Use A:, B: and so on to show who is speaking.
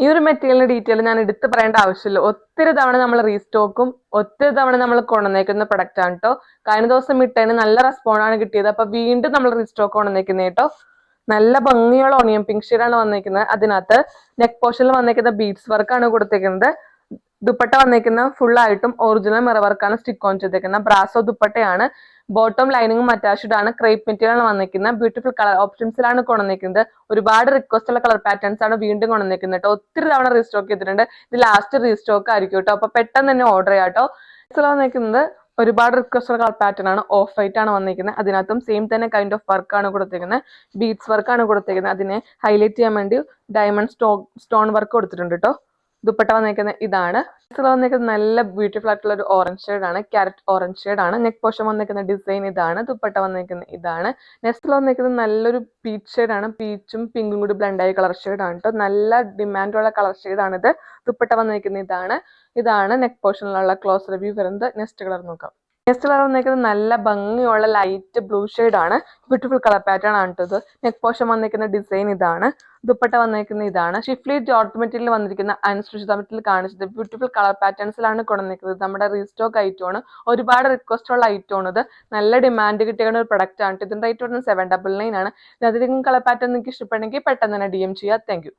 A: ഈ ഒരു മെറ്റീരിയലിന്റെ ഡീറ്റെയിൽ ഞാൻ എടുത്ത് പറയേണ്ട ആവശ്യമില്ല. ഒത്തിരി തവണ നമ്മൾ റീസ്റ്റോക്കും ഒത്തിരി തവണ നമ്മൾ കൊണ്ടുവന്നേക്കുന്ന പ്രൊഡക്റ്റ് ആണ് കേട്ടോ. കഴിഞ്ഞ ദിവസം ഇട്ടതിന് നല്ല റെസ്പോണ്ട് ആണ് കിട്ടിയത്. അപ്പൊ വീണ്ടും നമ്മൾ റീസ്റ്റോക്ക് കൊണ്ടുവന്നേക്കുന്നത് കേട്ടോ. നല്ല ഭംഗിയുള്ള ഓണിയൻ പിങ്ക് ഷെയ്ഡാണ് വന്നേക്കുന്നത്. അതിനകത്ത് നെക്ക് പോർഷനിൽ വന്നേക്കുന്ന ബീഡ്സ് വർക്കാണ് കൊടുത്തേക്കുന്നത്. ദുപ്പട്ട വന്നേക്കുന്ന ഫുൾ ആയിട്ടും ഒറിജിനൽ മിറർ വർക്കാണ് സ്റ്റിക്ക് ഓൺ ചെയ്തേക്കുന്നത്. ബ്രാസോ ദുപ്പട്ടയാണ്. ബോട്ടം ലൈനിങ്ങും അറ്റാച്ച്ഡ് ആണ്. ക്രേപ്പ് മെറ്റീരിയൽ ആണ് വന്നിരിക്കുന്നത്. ബ്യൂട്ടിഫുൾ കളർ ഓപ്ഷൻസിലാണ് കൊണ്ടുവന്നിരിക്കുന്നത്. ഒരുപാട് റിക്വസ്റ്റ് ഉള്ള കളർ പാറ്റേൺസ് ആണ് വീണ്ടും കൊണ്ടുവന്നിരിക്കുന്നത് കേട്ടോ. ഒത്തിരി തവണ റീസ്റ്റോക്ക് ചെയ്തിട്ടുണ്ട്. ഇത് ലാസ്റ്റ് റീസ്റ്റോക്ക് ആയിരിക്കും കേട്ടോ. അപ്പൊ പെട്ടെന്ന് തന്നെ ഓർഡർ ചെയ്യാം കേട്ടോ. വന്നിരിക്കുന്നത് ഒരുപാട് റിക്വസ്റ്റ് ഉള്ള കളർ പാറ്റേൺ ആണ്. ഓഫ് വൈറ്റ് ആണ് വന്നിരിക്കുന്നത്. അതിനകത്തും സെയിം തന്നെ കൈൻഡ് ഓഫ് വർക്കാണ് കൊടുത്തിരിക്കുന്നത്. ബീഡ്സ് വർക്കാണ് കൊടുത്തിരിക്കുന്നത്. അതിനെ ഹൈലൈറ്റ് ചെയ്യാൻ വേണ്ടി ഡയമണ്ട് സ്റ്റോൺ വർക്ക് കൊടുത്തിട്ടുണ്ട് കേട്ടോ. ദുപ്പട്ട വന്നിരിക്കുന്നത് ഇതാണ്. വന്നിരിക്കുന്നത് നല്ല ബ്യൂട്ടിഫുൾ ആയിട്ടുള്ള ഒരു ഓറഞ്ച് ഷെയ്ഡ് ആണ്. ക്യാരറ്റ് ഓറഞ്ച് ഷെയ്ഡ് ആണ്. നെക്ക് പോർഷൻ വന്നിരിക്കുന്ന ഡിസൈൻ ഇതാണ്. ദുപ്പട്ട വന്നിരിക്കുന്നത് ഇതാണ്. നെക്സ്റ്റ് വന്നിരിക്കുന്നത് നല്ലൊരു പീച്ച് ഷെയ്ഡ് ആണ്. പീച്ചും പിങ്കും കൂടി ബ്ലെൻഡ് ആയ കളർ ഷെയ്ഡ് ആണ് കേട്ടോ. നല്ല ഡിമാൻഡുള്ള കളർ ഷെയ്ഡ് ആണിത്. ദുപ്പട്ട വന്നിരിക്കുന്നത് ഇതാണ് നെക്ക് പോർഷനിലുള്ള ക്ലോസ് റിവ്യൂ വരുന്നത്. നെക്സ്റ്റ് കളർ നോക്കാം. നെക്സ്റ്റ് കളർ വന്നിരിക്കുന്നത് നല്ല ഭംഗിയുള്ള ലൈറ്റ് ബ്ലൂ ഷെയ്ഡ് ആണ്. ബ്യൂട്ടിഫുൾ കളർ പാറ്റേൺ ആണ് കേട്ടത്. നെക്ക് പോർഷൻ വന്നിരിക്കുന്ന ഡിസൈൻ ഇതാണ്. ദുപ്പട്ട വന്നിരിക്കുന്നത് ഇതാണ്. ഷിഫ്ലി ജോർജ് മെറ്റീരിയൽ വന്നിരിക്കുന്ന അനുസൃത മെറ്റീരിയൽ കാണിച്ചത് ബ്യൂട്ടിഫുൾ കളർ പാറ്റേൺസിലാണ് കൊണ്ടുവന്നിരിക്കുന്നത്. നമ്മുടെ റീസ്റ്റോക്ക് ഐറ്റം ആണ്. ഒരുപാട് റിക്വസ്റ്റ് ഉള്ള ഐറ്റം ആണ് ഇത്. നല്ല ഡിമാൻഡ് കിട്ടിയ ഒരു പ്രൊഡക്റ്റ് ആണ്. ഇതിന്റെ റേറ്റ് വരുന്നത് 799 ആണ്. അതിലേക്കും കളർ പാറ്റേൺ നിങ്ങൾക്ക് ഇഷ്ടപ്പെടുന്നെങ്കിൽ പെട്ടെന്ന് തന്നെ DM ചെയ്യുക. Thank you.